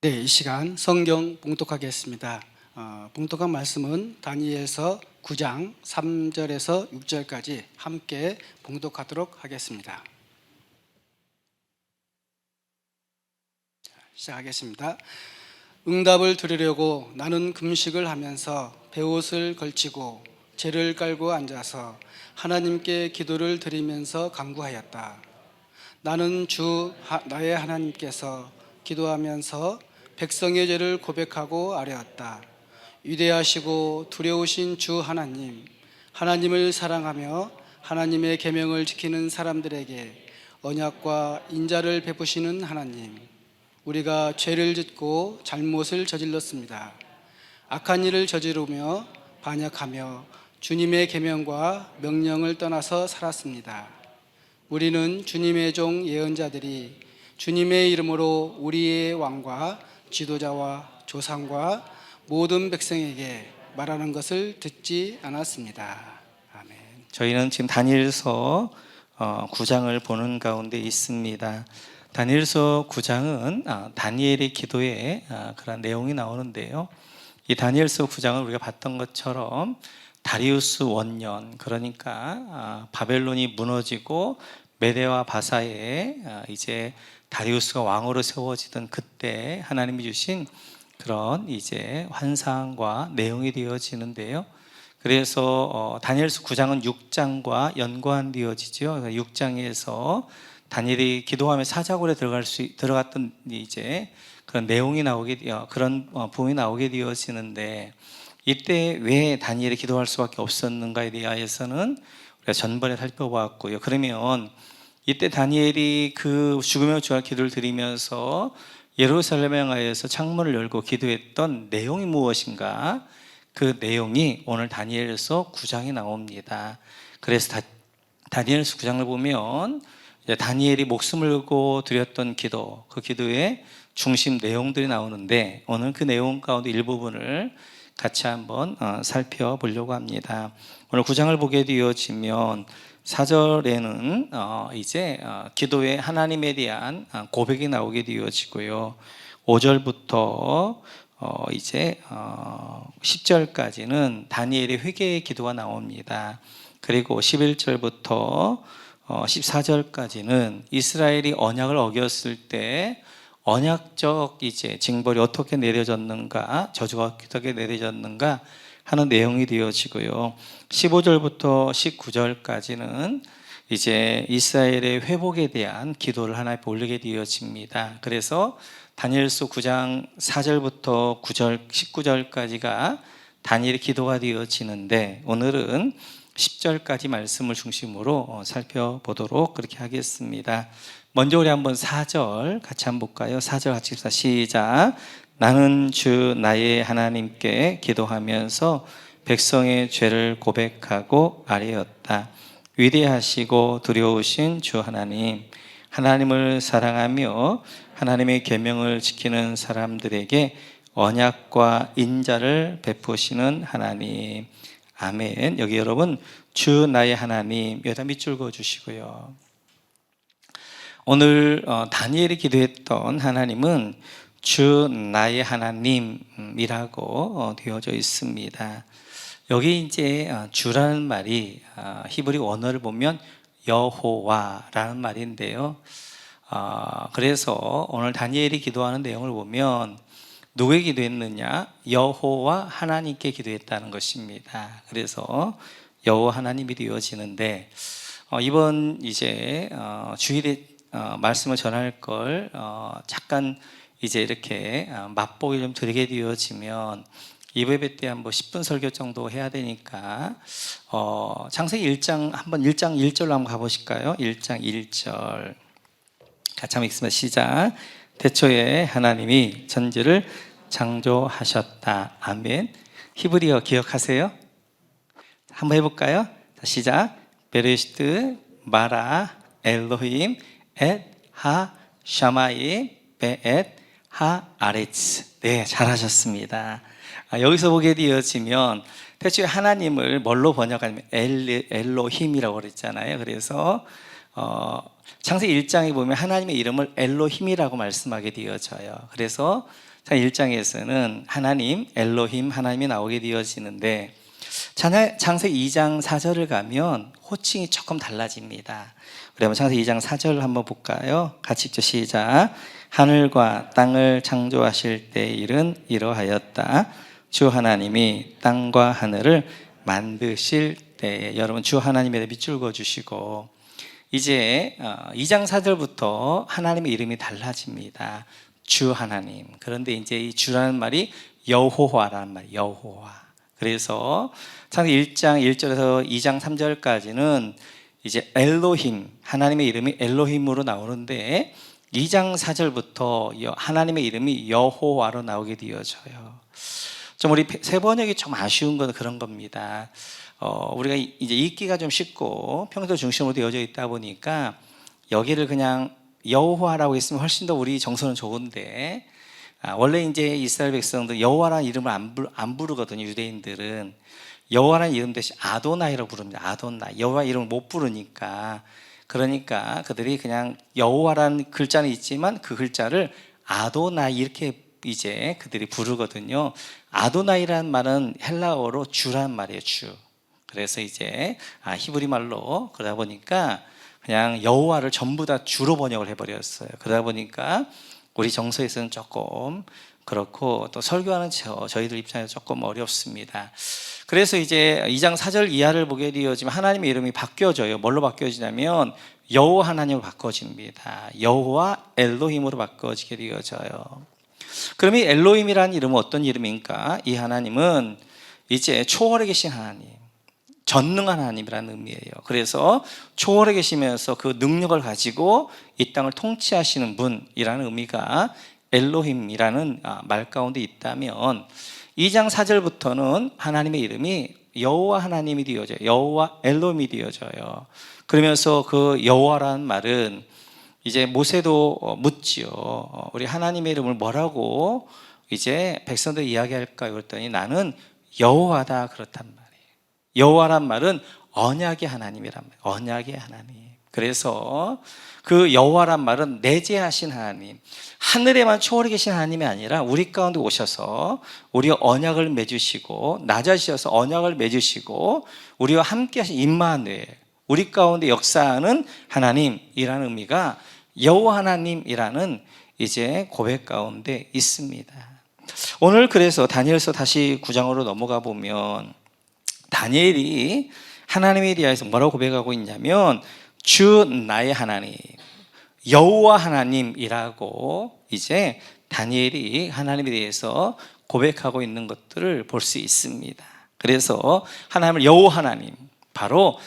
네, 이 시간 성경 봉독하겠습니다. 봉독한 말씀은 다니엘서 9장 3절에서 6절까지 함께 봉독하도록 하겠습니다. 시작하겠습니다. 응답을 들으려고 나는 금식을 하면서 베옷을 걸치고 재를 깔고 앉아서 하나님께 기도를 드리면서 간구하였다. 나는 나의 하나님께서 기도하면서 백성의 죄를 고백하고 아뢰었다. 위대하시고 두려우신 주 하나님, 하나님을 사랑하며 하나님의 계명을 지키는 사람들에게 언약과 인자를 베푸시는 하나님, 우리가 죄를 짓고 잘못을 저질렀습니다. 악한 일을 저지르며 반역하며 주님의 계명과 명령을 떠나서 살았습니다. 우리는 주님의 종 예언자들이 주님의 이름으로 우리의 왕과 지도자와 조상과 모든 백성에게 말하는 것을 듣지 않았습니다. 아멘. 저희는 지금 다니엘서 9장을 보는 가운데 있습니다. 다니엘서 9장은 다니엘의 기도에 그런 내용이 나오는데요. 이 다니엘서 9장은 우리가 봤던 것처럼 다리우스 원년, 그러니까 바벨론이 무너지고 메대와 바사에 이제 다리우스가 왕으로 세워지던 그때 하나님이 주신 그런 이제 환상과 내용이 되어지는데요. 그래서 다니엘서 9장은 6장과 연관되어지죠. 6장에서 다니엘이 기도하며 사자굴에 들어갔던 이제 그런 내용이 그런 부분이 나오게 되어지는데, 이때 왜 다니엘이 기도할 수밖에 없었는가에 대해서는 우리가 전번에 살펴보았고요. 그러면 이때 다니엘이 그 죽음의 주와 기도를 드리면서 예루살렘에 향하여서 창문을 열고 기도했던 내용이 무엇인가? 그 내용이 오늘 다니엘서 9장에 나옵니다. 그래서 다니엘서 9장을 보면 다니엘이 목숨을 걸고 드렸던 기도, 그 기도의 중심 내용들이 나오는데, 오늘 그 내용 가운데 일부분을 같이 한번 살펴보려고 합니다. 오늘 9장을 보게 되어지면 4절에는 이제 기도에 하나님에 대한 고백이 나오게 되어지고요. 5절부터 이제 10절까지는 다니엘의 회개의 기도가 나옵니다. 그리고 11절부터 14절까지는 이스라엘이 언약을 어겼을 때 언약적 이제 징벌이 어떻게 내려졌는가, 저주가 어떻게 내려졌는가 하는 내용이 되어지고요. 15절부터 19절까지는 이제 이스라엘의 회복에 대한 기도를 하나님께 올리게 되어집니다. 그래서 다니엘서 9장 4절부터 9절, 19절까지가 다니엘의 기도가 되어지는데, 오늘은 10절까지 말씀을 중심으로 살펴보도록 그렇게 하겠습니다. 먼저 우리 한번 4절 같이 한번 볼까요? 4절 같이 읽읍시다. 시작. 나는 주 나의 하나님께 기도하면서 백성의 죄를 고백하고 아뢰었다. 위대하시고 두려우신 주 하나님, 하나님을 사랑하며 하나님의 계명을 지키는 사람들에게 언약과 인자를 베푸시는 하나님. 아멘. 여기 여러분 주 나의 하나님, 여기다 밑줄 그어주시고요. 오늘 다니엘이 기도했던 하나님은 주 나의 하나님이라고 되어져 있습니다. 여기 이제 주라는 말이 히브리 원어를 보면 여호와라는 말인데요. 그래서 오늘 다니엘이 기도하는 내용을 보면 누구에게 기도했느냐? 여호와 하나님께 기도했다는 것입니다. 그래서 여호와 하나님이 되어지는데, 이번 이제 주일에 말씀을 전할 걸 잠깐 이제 이렇게 맛보기 좀 드리게 되어지면 이번 예배 때 한번 10분 설교 정도 해야 되니까 창세기 1장 한번 1장 1절로 한번 가보실까요? 1장 1절 같이 한번 읽습니다. 시작. 태초에 하나님이 천지를 창조하셨다. 아멘. 히브리어 기억하세요? 한번 해볼까요? 자, 시작. 베레시트 마라 엘로힘 엣 하 샤마임 베엣 하 아레츠. 네, 잘하셨습니다. 여기서 보게 되어지면 태초에 하나님을 뭘로 번역하냐면 엘로힘이라고 그랬잖아요. 그래서 창세기 1장에 보면 하나님의 이름을 엘로힘이라고 말씀하게 되어져요. 그래서 창세기 1장에서는 하나님, 엘로힘, 하나님이 나오게 되어지는데 창세기 2장 4절을 가면 호칭이 조금 달라집니다. 우리 한번 창세기 2장 4절 한번 볼까요? 같이 읽죠. 시작. 하늘과 땅을 창조하실 때 일은 이러하였다. 주 하나님이 땅과 하늘을 만드실 때. 여러분, 주 하나님에 밑줄 그어주시고, 이제 2장 4절부터 하나님의 이름이 달라집니다. 주 하나님. 그런데 이제 이 주라는 말이 여호와라는 말이에요. 여호와. 그래서 창세기 1장 1절에서 2장 3절까지는 이제 엘로힘, 하나님의 이름이 엘로힘으로 나오는데 2장 4절부터 하나님의 이름이 여호와로 나오게 되어져요. 좀 우리 세 번역이 좀 아쉬운 건 그런 겁니다. 우리가 이제 읽기가 좀 쉽고 평소 중심으로 되어져 있다 보니까 여기를 그냥 여호와라고 했으면 훨씬 더 우리 정서는 좋은데, 원래 이제 이스라엘 백성들 여호와라는 이름을 안 부르거든요. 유대인들은 여호와라는 이름 대신 아도나이라고 부릅니다. 아도나이. 여호와 이름을 못 부르니까, 그러니까 그들이 그냥 여호와라는 글자는 있지만 그 글자를 아도나이 이렇게 이제 그들이 부르거든요. 아도나이라는 말은 헬라어로 주란 말이에요. 주. 그래서 이제 히브리 말로 그러다 보니까 그냥 여호와를 전부 다 주로 번역을 해버렸어요. 그러다 보니까 우리 정서에서는 조금 그렇고, 또 설교하는 저희들 입장에서 조금 어렵습니다. 그래서 이제 2장 4절 이하를 보게 되어지면 하나님의 이름이 바뀌어져요. 뭘로 바뀌어지냐면 여호와 하나님으로 바꿔집니다. 여호와 엘로힘으로 바꿔지게 되어져요. 그럼 이 엘로힘이라는 이름은 어떤 이름인가? 이 하나님은 이제 초월에 계신 하나님, 전능한 하나님이라는 의미예요. 그래서 초월에 계시면서 그 능력을 가지고 이 땅을 통치하시는 분이라는 의미가 엘로힘이라는 말 가운데 있다면, 2장 4절부터는 하나님의 이름이 여호와 하나님이 되어져요. 여호와 엘로힘이 되어져요. 그러면서 그 여호와라는 말은 이제 모세도 묻지요. 우리 하나님의 이름을 뭐라고 이제 백성들 이야기할까요? 그랬더니 나는 여호와다 그렇단 말이에요. 여호와란 말은 언약의 하나님이란 말이에요. 언약의 하나님. 그래서 그 여호와란 말은 내재하신 하나님, 하늘에만 초월해 계신 하나님이 아니라 우리 가운데 오셔서 우리와 언약을 맺으시고, 낮아지셔서 언약을 맺으시고 우리와 함께 하신 임마누엘, 우리 가운데 역사하는 하나님이라는 의미가 여호와 하나님이라는 이제 고백 가운데 있습니다. 오늘 그래서 다니엘서 다시 9장으로 넘어가 보면 다니엘이 하나님에 대해서 뭐라고 고백하고 있냐면 주 나의 하나님, 여호와 하나님이라고 이제 다니엘이 하나님에 대해서 고백하고 있는 것들을 볼 수 있습니다. 그래서 하나님을 여호와 하나님, 바로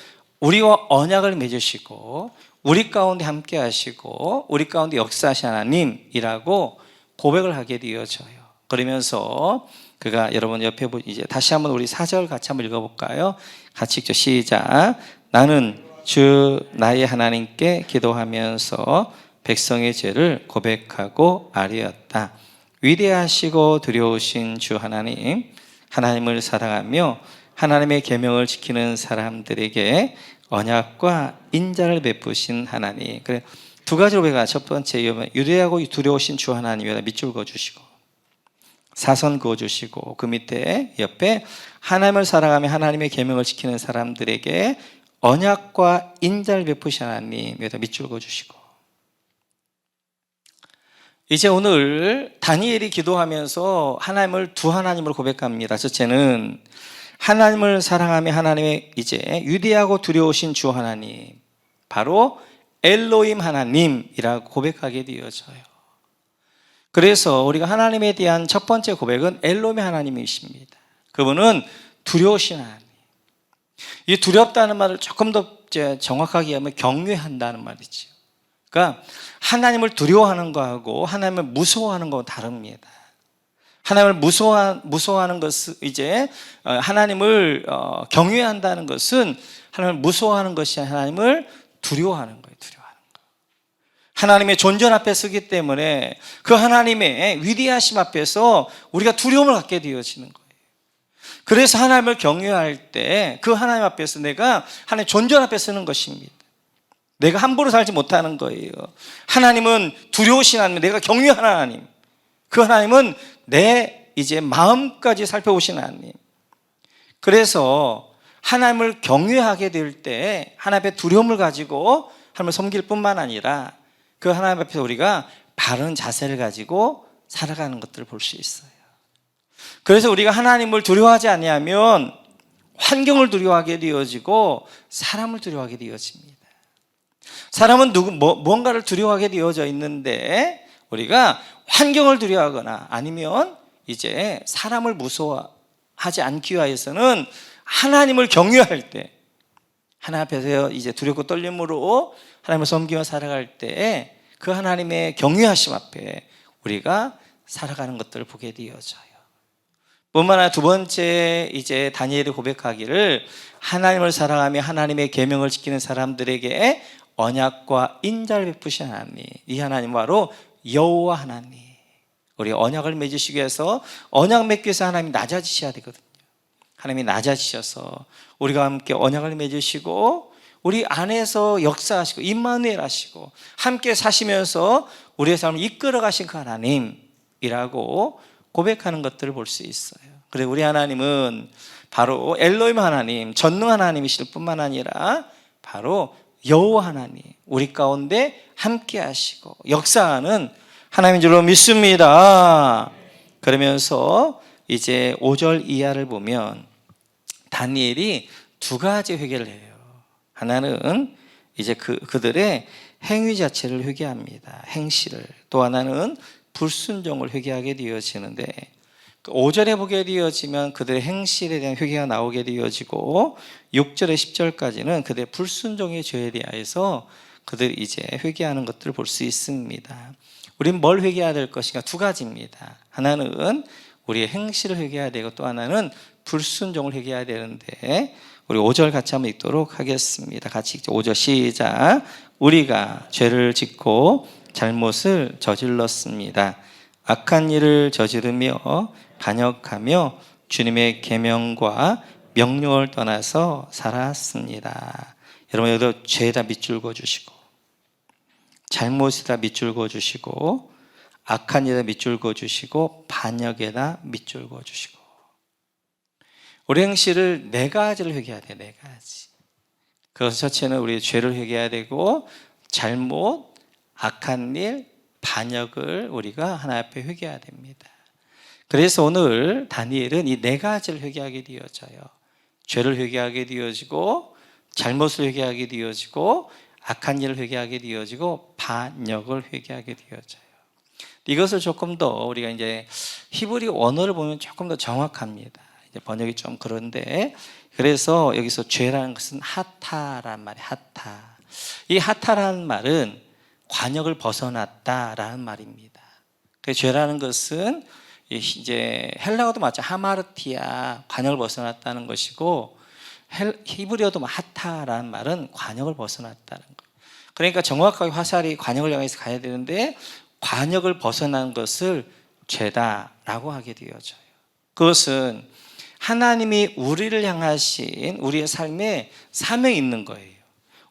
우리와 언약을 맺으시고 우리 가운데 함께 하시고 우리 가운데 역사하신 하나님이라고 고백을 하게 되어져요. 그러면서 그가, 여러분 옆에 이제 다시 한번 우리 4절 같이 한번 읽어볼까요? 같이 읽죠. 시작. 나는 주 나의 하나님께 기도하면서 백성의 죄를 고백하고 아뢰었다. 위대하시고 두려우신 주 하나님, 하나님을 사랑하며 하나님의 계명을 지키는 사람들에게 언약과 인자를 베푸신 하나님. 그래, 두 가지로 배가, 첫 번째 위대하고 두려우신 주 하나님이라 밑줄 그어주시고 사선 그어주시고, 그 밑에 옆에 하나님을 사랑하며 하나님의 계명을 지키는 사람들에게 언약과 인자를 베푸신 하나님, 여기다 밑줄 그어주시고, 이제 오늘 다니엘이 기도하면서 하나님을 두 하나님으로 고백합니다. 첫째는 하나님을 사랑하며 하나님의 이제 위대하고 두려우신 주 하나님, 바로 엘로힘 하나님이라고 고백하게 되어져요. 그래서 우리가 하나님에 대한 첫 번째 고백은 엘로힘 하나님이십니다. 그분은 두려우신 하나님. 이 두렵다는 말을 조금 더 정확하게 하면 경외한다는 말이죠. 그러니까 하나님을 두려워하는 거하고 하나님을 무서워하는 거하고 다릅니다. 하나님을 무서워하는 것은 이제 하나님을 경외한다는 것은 하나님을 무서워하는 것이 아니라 하나님을 두려워하는 거예요. 두려워하는 거. 하나님의 존전 앞에 서기 때문에 그 하나님의 위대하심 앞에서 우리가 두려움을 갖게 되어지는 거예요. 그래서 하나님을 경외할 때 그 하나님 앞에서 내가 하나님 존전 앞에 서는 것입니다. 내가 함부로 살지 못하는 거예요. 하나님은 두려우신 하나님, 내가 경외하는 하나님. 그 하나님은 내 이제 마음까지 살펴보신 하나님. 그래서 하나님을 경외하게 될 때 하나님 앞에 두려움을 가지고 하나님을 섬길 뿐만 아니라 그 하나님 앞에서 우리가 바른 자세를 가지고 살아가는 것들을 볼 수 있어요. 그래서 우리가 하나님을 두려워하지 아니하면 환경을 두려워하게 되어지고 사람을 두려워하게 되어집니다. 사람은 무언가를 두려워하게 되어져 있는데 우리가 환경을 두려워하거나 아니면 이제 사람을 무서워하지 않기 위해서는 하나님을 경외할 때, 하나님 앞에서 이제 두렵고 떨림으로 하나님을 섬기며 살아갈 때 그 하나님의 경외하심 앞에 우리가 살아가는 것들을 보게 되어져요. 뿐만 아니라 두 번째 이제 다니엘이 고백하기를 하나님을 사랑하며 하나님의 계명을 지키는 사람들에게 언약과 인자를 베푸신 하나님, 이 하나님 바로 여호와 하나님. 우리 언약을 맺으시기 위해서 언약 맺기 위해서 하나님이 낮아지셔야 되거든요. 하나님이 낮아지셔서 우리가 함께 언약을 맺으시고 우리 안에서 역사하시고 임마누엘 하시고 함께 사시면서 우리의 삶을 이끌어 가신 그 하나님이라고 고백하는 것들을 볼 수 있어요. 그래서 우리 하나님은 바로 엘로힘 하나님, 전능한 하나님이실 뿐만 아니라 바로 여호와 하나님, 우리 가운데 함께 하시고 역사하는 하나님인 줄로 믿습니다. 그러면서 이제 5절 이하를 보면 다니엘이 두 가지 회개를 해요. 하나는 이제 그들의 행위 자체를 회개합니다. 행실을. 또 하나는 불순종을 회개하게 되어지는데 5절에 보게 되어지면 그들의 행실에 대한 회개가 나오게 되어지고 6절에 10절까지는 그들의 불순종의 죄에 대하여서 그들이 이제 회개하는 것들을 볼 수 있습니다. 우린 뭘 회개해야 될 것인가? 두 가지입니다. 하나는 우리의 행실을 회개해야 되고 또 하나는 불순종을 회개해야 되는데 우리 5절 같이 한번 읽도록 하겠습니다. 같이 읽죠. 5절 시작. 우리가 죄를 짓고 잘못을 저질렀습니다. 악한 일을 저지르며 반역하며 주님의 계명과 명령을 떠나서 살았습니다. 여러분 여기도 죄에다 밑줄 그어주시고 잘못에다 밑줄 그어주시고 악한 일에다 밑줄 그어주시고 반역에다 밑줄 그어주시고 우리 행실을 네 가지를 회개해야 돼요. 네 가지. 그래서 첫째는 우리 죄를 회개해야 되고 잘못, 악한 일, 반역을 우리가 하나님 앞에 회개해야 됩니다. 그래서 오늘 다니엘은 이 네 가지를 회개하게 되어져요. 죄를 회개하게 되어지고 잘못을 회개하게 되어지고 악한 일을 회개하게 되어지고 반역을 회개하게 되어져요. 이것을 조금 더 우리가 이제 히브리 원어를 보면 조금 더 정확합니다. 이제 번역이 좀 그런데 그래서 여기서 죄라는 것은 하타란 말이에요. 하타. 이 하타라는 말은 관역을 벗어났다라는 말입니다. 그 죄라는 것은 이제 헬라어도 맞죠. 하마르티아, 관역을 벗어났다는 것이고 히브리어도 하타라는 말은 관역을 벗어났다는 거예요. 그러니까 정확하게 화살이 관역을 향해서 가야 되는데 관역을 벗어난 것을 죄다라고 하게 되어져요. 그것은 하나님이 우리를 향하신 우리의 삶에 사명이 있는 거예요.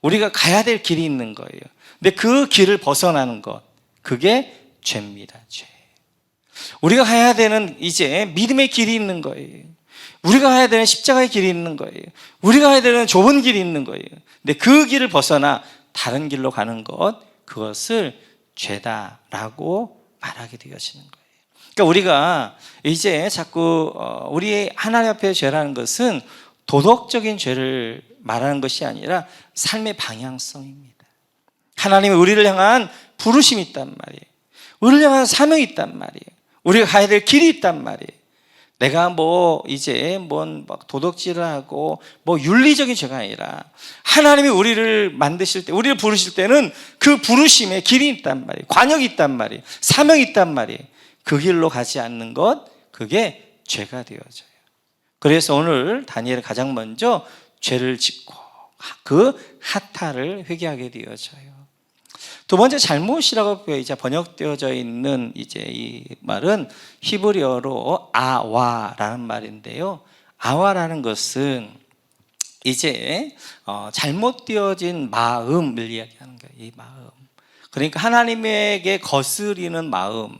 우리가 가야 될 길이 있는 거예요. 근데 그 길을 벗어나는 것, 그게 죄입니다. 죄. 우리가 가야 되는 이제 믿음의 길이 있는 거예요. 우리가 가야 되는 십자가의 길이 있는 거예요. 우리가 가야 되는 좁은 길이 있는 거예요. 근데 그 길을 벗어나 다른 길로 가는 것, 그것을 죄다라고 말하게 되어지는 거예요. 그러니까 우리가 이제 자꾸 우리의 하나님 앞에 죄라는 것은 도덕적인 죄를 말하는 것이 아니라 삶의 방향성입니다. 하나님이 우리를 향한 부르심이 있단 말이에요. 우리를 향한 사명이 있단 말이에요. 우리가 가야 될 길이 있단 말이에요. 내가 이제 막 도덕질을 하고 윤리적인 죄가 아니라 하나님이 우리를 만드실 때, 우리를 부르실 때는 그 부르심에 길이 있단 말이에요. 관역이 있단 말이에요. 사명이 있단 말이에요. 그 길로 가지 않는 것, 그게 죄가 되어져요. 그래서 오늘 다니엘은 가장 먼저 죄를 짓고 그 하타를 회개하게 되어져요. 두 번째 잘못이라고 이제 번역되어져 있는 이제 이 말은 히브리어로 아와라는 말인데요. 아와라는 것은 이제 잘못되어진 마음을 이야기하는 거예요. 이 마음. 그러니까 하나님에게 거스리는 마음.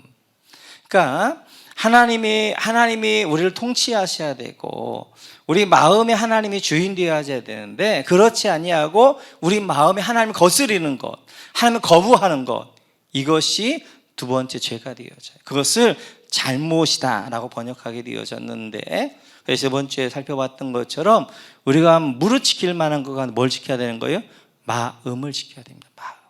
그러니까 하나님이 우리를 통치하셔야 되고 우리 마음에 하나님이 주인 되어야 되는데 그렇지 아니하고 우리 마음에 하나님을 거스리는 것, 하나님을 거부하는 것, 이것이 두 번째 죄가 되어져요. 그것을 잘못이다라고 번역하게 되어졌는데, 그래서 이번 주에 살펴봤던 것처럼 우리가 무릇 지킬 만한 거가 뭘 지켜야 되는 거예요? 마음을 지켜야 됩니다. 마음을.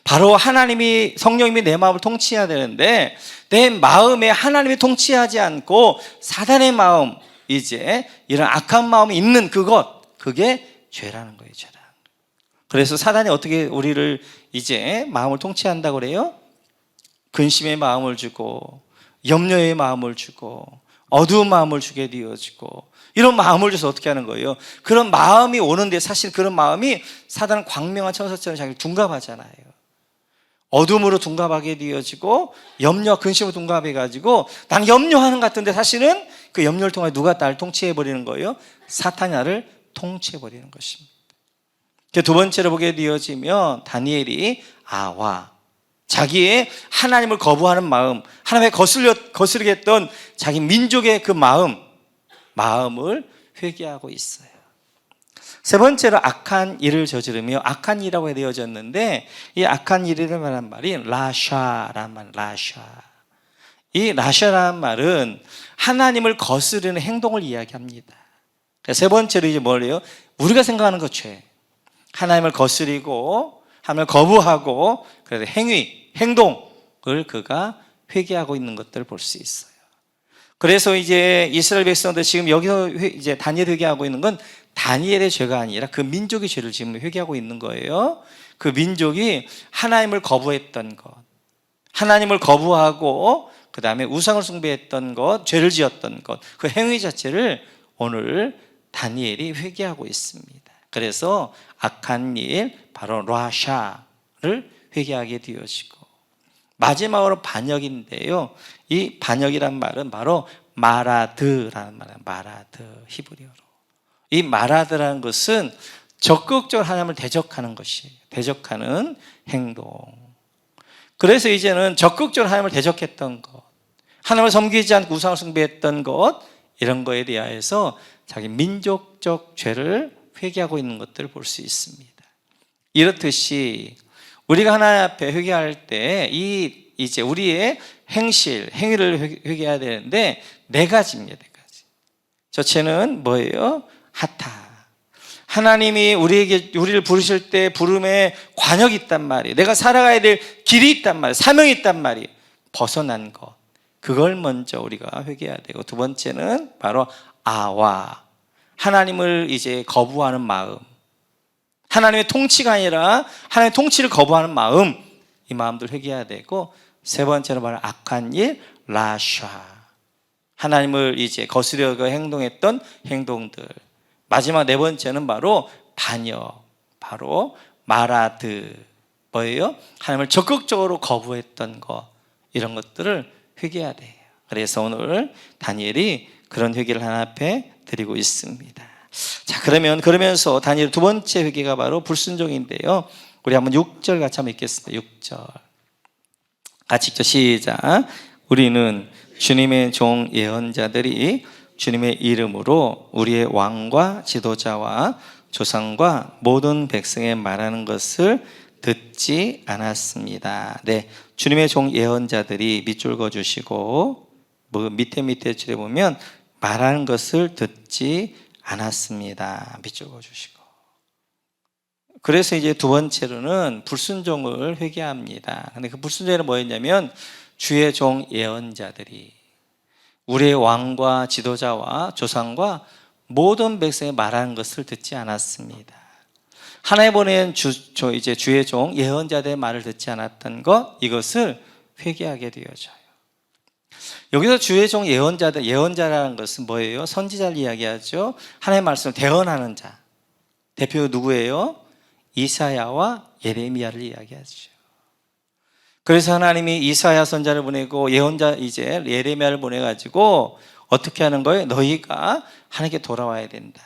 바로 하나님이, 성령님이 내 마음을 통치해야 되는데 내 마음에 하나님이 통치하지 않고 사단의 마음, 이제 이런 악한 마음이 있는 그게 죄라는 거예요. 죄라는 거예요. 그래서 사단이 어떻게 우리를 이제 마음을 통치한다고 그래요? 근심의 마음을 주고 염려의 마음을 주고 어두운 마음을 주게 되어지고 이런 마음을 줘서 어떻게 하는 거예요? 그런 마음이 오는데 사실 그런 마음이 사단은 광명한 천사처럼 자기를 둔갑하잖아요. 어둠으로 둔갑하게 되어지고 염려, 근심으로 둔갑해가지고 난 염려하는 것 같은데 사실은 그 염려를 통해 누가 나를 통치해버리는 거예요? 사탄이 나를 통치해버리는 것입니다. 두 번째로 보게 되어지면 다니엘이 자기의 하나님을 거부하는 마음, 하나님의 거스르게 했던 자기 민족의 그 마음을 회개하고 있어요. 세 번째로 악한 일을 저지르며 악한 일이라고 되어졌는데 이 악한 일이라는 말한 말이 라샤라는 말, 라샤. 이 라샤라는 말은 하나님을 거스르는 행동을 이야기합니다. 세 번째로 이제 뭐래요? 우리가 생각하는 것 죄. 하나님을 거스리고 하나님을 거부하고 그래서 행동을 그가 회개하고 있는 것들을 볼 수 있어요. 그래서 이제 이스라엘 백성들 지금 여기서 이제 다니엘 회개하고 있는 건 다니엘의 죄가 아니라 그 민족의 죄를 지금 회개하고 있는 거예요. 그 민족이 하나님을 거부했던 것, 하나님을 거부하고 그 다음에 우상을 숭배했던 것, 죄를 지었던 것, 그 행위 자체를 오늘 다니엘이 회개하고 있습니다. 그래서 악한 일, 바로 라샤를 회개하게 되어지고 마지막으로 반역인데요. 이 반역이란 말은 바로 마라드라는 말이에요. 마라드, 히브리어로. 이 마라드라는 것은 적극적으로 하나님을 대적하는 것이에요. 대적하는 행동. 그래서 이제는 적극적으로 하나님을 대적했던 것, 하나님을 섬기지 않고 우상을 숭배했던 것, 이런 거에 대하여서 자기 민족적 죄를 회개하고 있는 것들을 볼 수 있습니다. 이렇듯이 우리가 하나님 앞에 회개할 때 이제 우리의 행위를 회개해야 되는데 네 가지입니다. 네 가지. 첫째는 뭐예요? 하타. 하나님이 우리를 부르실 때 부름에 관역이 있단 말이에요. 내가 살아가야 될 길이 있단 말이에요. 사명이 있단 말이에요. 벗어난 것. 그걸 먼저 우리가 회개해야 되고, 두 번째는 바로 하나님을 이제 거부하는 마음. 하나님의 통치가 아니라 하나님의 통치를 거부하는 마음, 이 마음들 회개해야 되고, 세 번째로 바로 악한 일, 라샤. 하나님을 이제 거스려고 행동했던 행동들. 마지막 네 번째는 바로 반역, 바로 마라드. 뭐예요? 하나님을 적극적으로 거부했던 것, 이런 것들을 회개해야 돼요. 그래서 오늘 다니엘이 그런 회개를 하나님 앞에 드리고 있습니다. 자, 그러면서 다니엘 두 번째 회개가 바로 불순종인데요. 우리 한번 6절 같이 한번 읽겠습니다. 6절. 같이 읽죠. 시작. 우리는 주님의 종 예언자들이 주님의 이름으로 우리의 왕과 지도자와 조상과 모든 백성에 말하는 것을 듣지 않았습니다. 네, 주님의 종 예언자들이 밑줄 그어주시고 밑에 줄에 보면 말하는 것을 듣지 않았습니다. 밑줄 그어주시고. 그래서 이제 두 번째로는 불순종을 회개합니다. 근데 그 불순종은 뭐였냐면 주의 종 예언자들이 우리의 왕과 지도자와 조상과 모든 백성에 말하는 것을 듣지 않았습니다. 하나님 보낸 이제 주의 종 예언자들의 말을 듣지 않았던 것, 이것을 회개하게 되어져요. 여기서 주의 종 예언자라는 것은 뭐예요? 선지자를 이야기하죠. 하나님의 말씀을 대언하는 자. 대표 누구예요? 이사야와 예레미야를 이야기하죠. 그래서 하나님이 이사야 선자를 보내고 예언자 이제 예레미야를 보내가지고 어떻게 하는 거예요? 너희가 하나님께 돌아와야 된다.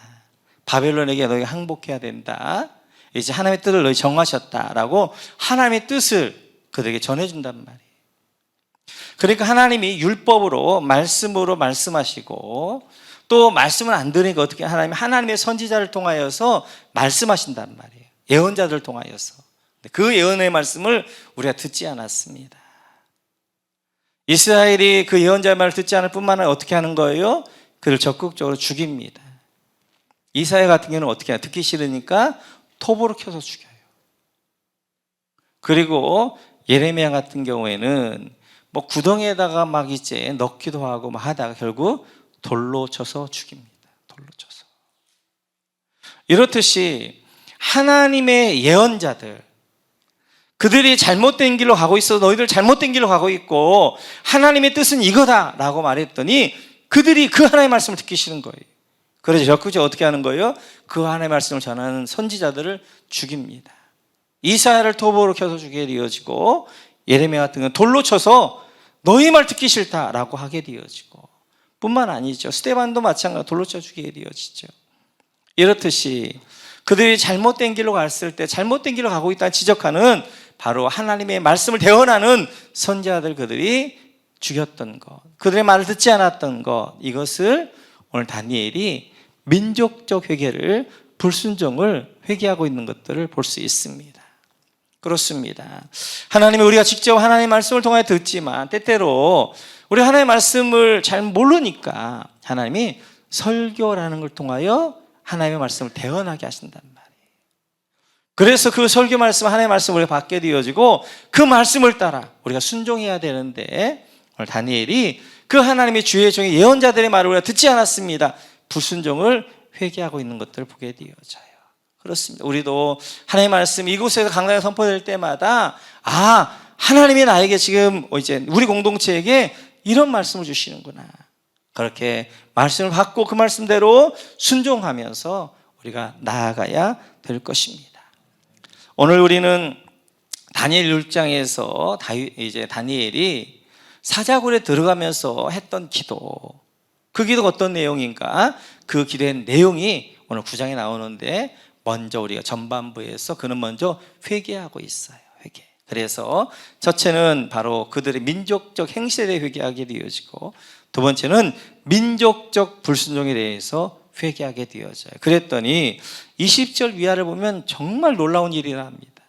바벨론에게 너희가 항복해야 된다. 이제 하나님의 뜻을 너희 정하셨다라고 하나님의 뜻을 그들에게 전해준단 말이에요. 그러니까 하나님이 율법으로 말씀으로 말씀하시고 또 말씀을 안 들으니까 어떻게 하나님의 선지자를 통하여서 말씀하신단 말이에요. 예언자들을 통하여서. 그 예언의 말씀을 우리가 듣지 않았습니다. 이스라엘이 그 예언자의 말을 듣지 않을 뿐만 아니라 어떻게 하는 거예요? 그를 적극적으로 죽입니다. 이사야 같은 경우는 어떻게 해요? 듣기 싫으니까 톱으로 켜서 죽여요. 그리고 예레미야 같은 경우에는 뭐 구덩이에다가 막 이제 넣기도 하고 막 하다가 결국 돌로 쳐서 죽입니다. 돌로 쳐서. 이렇듯이 하나님의 예언자들, 그들이 잘못된 길로 가고 있어. 너희들 잘못된 길로 가고 있고 하나님의 뜻은 이거다라고 말했더니 그들이 그 하나님의 말씀을 듣기 싫은 거예요. 그래서 적극적으로 어떻게 하는 거예요? 그 하나님의 말씀을 전하는 선지자들을 죽입니다. 이사야를 톱으로 켜서 죽게 되어지고 예레미야 같은 건 돌로 쳐서 너희 말 듣기 싫다라고 하게 되어지고 뿐만 아니죠. 스데반도 마찬가지로 돌로 쳐 죽게 되어지죠. 이렇듯이 그들이 잘못된 길로 갔을 때 잘못된 길로 가고 있다는 지적하는 바로 하나님의 말씀을 대언하는 선지자들 그들이 죽였던 것, 그들의 말을 듣지 않았던 것, 이것을 오늘 다니엘이 민족적 회개를, 불순종을 회개하고 있는 것들을 볼 수 있습니다. 그렇습니다. 하나님이 우리가 직접 하나님의 말씀을 통하여 듣지만 때때로 우리 하나님의 말씀을 잘 모르니까 하나님이 설교라는 걸 통하여 하나님의 말씀을 대언하게 하신단 말이에요. 그래서 그 설교 말씀, 하나님의 말씀을 우리가 받게 되어지고 그 말씀을 따라 우리가 순종해야 되는데 오늘 다니엘이 그 하나님의 주의 종의 예언자들의 말을 우리가 듣지 않았습니다. 불순종을 회개하고 있는 것들을 보게 되어져요. 그렇습니다. 우리도 하나님의 말씀 이곳에서 강단에 선포될 때마다 하나님이 나에게 지금 이제 우리 공동체에게 이런 말씀을 주시는구나. 그렇게 말씀을 받고 그 말씀대로 순종하면서 우리가 나아가야 될 것입니다. 오늘 우리는 다니엘 6장에서 이제 다니엘이 사자굴에 들어가면서 했던 기도, 그 기도가 어떤 내용인가? 그 기도의 내용이 오늘 9장에 나오는데 먼저 우리가 전반부에서 그는 먼저 회개하고 있어요. 회개. 그래서 첫째는 바로 그들의 민족적 행실에 대해 회개하게 되어지고 두 번째는 민족적 불순종에 대해서 회개하게 되어져요. 그랬더니 20절 위아를 보면 정말 놀라운 일이라 합니다.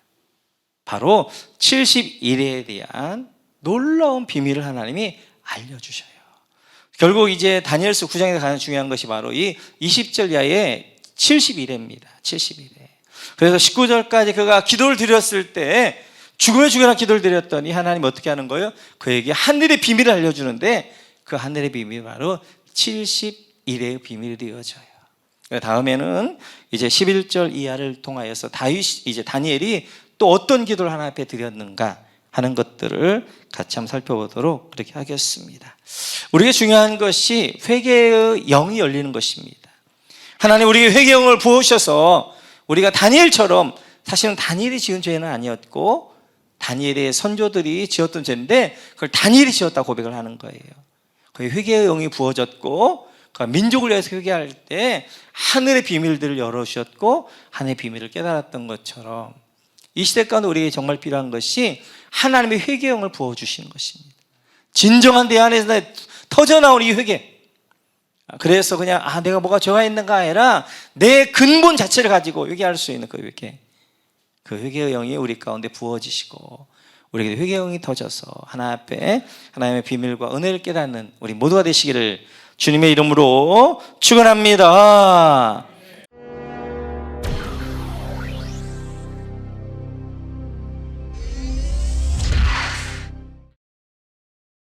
바로 70일에 대한 놀라운 비밀을 하나님이 알려주셔요. 결국 이제 다니엘서 9장에서 가장 중요한 것이 바로 이 20절 이하의 70일입니다. 70일에. 그래서 19절까지 그가 기도를 드렸을 때 죽음에 죽여라 기도를 드렸더니 하나님 어떻게 하는 거예요? 그에게 하늘의 비밀을 알려주는데 그 하늘의 비밀이 바로 70일의 비밀이 되어져요. 다음에는 이제 11절 이하를 통하여서 이제 다니엘이 또 어떤 기도를 하나님 앞에 드렸는가 하는 것들을 같이 한번 살펴보도록 그렇게 하겠습니다. 우리에게 중요한 것이 회개의 영이 열리는 것입니다. 하나님 우리에게 회개의 영을 부으셔서 우리가 다니엘처럼, 사실은 다니엘이 지은 죄는 아니었고 다니엘의 선조들이 지었던 죄인데 그걸 다니엘이 지었다고 고백을 하는 거예요. 그 회개의 영이 부어졌고 그 민족을 위해서 회개할 때 하늘의 비밀들을 열어주셨고 하늘의 비밀을 깨달았던 것처럼 이 시대 가운데 우리에게 정말 필요한 것이 하나님의 회개의 영을 부어주시는 것입니다. 진정한 내 안에서 터져나온 이 회개. 그래서 그냥 내가 뭐가 죄가 있는가 아니라 내 근본 자체를 가지고 회개할 수 있는 그 회개. 그 회개의 영이 우리 가운데 부어지시고 우리에게 회개의 영이 터져서 하나님 앞에 하나님의 비밀과 은혜를 깨닫는 우리 모두가 되시기를 주님의 이름으로 축원합니다.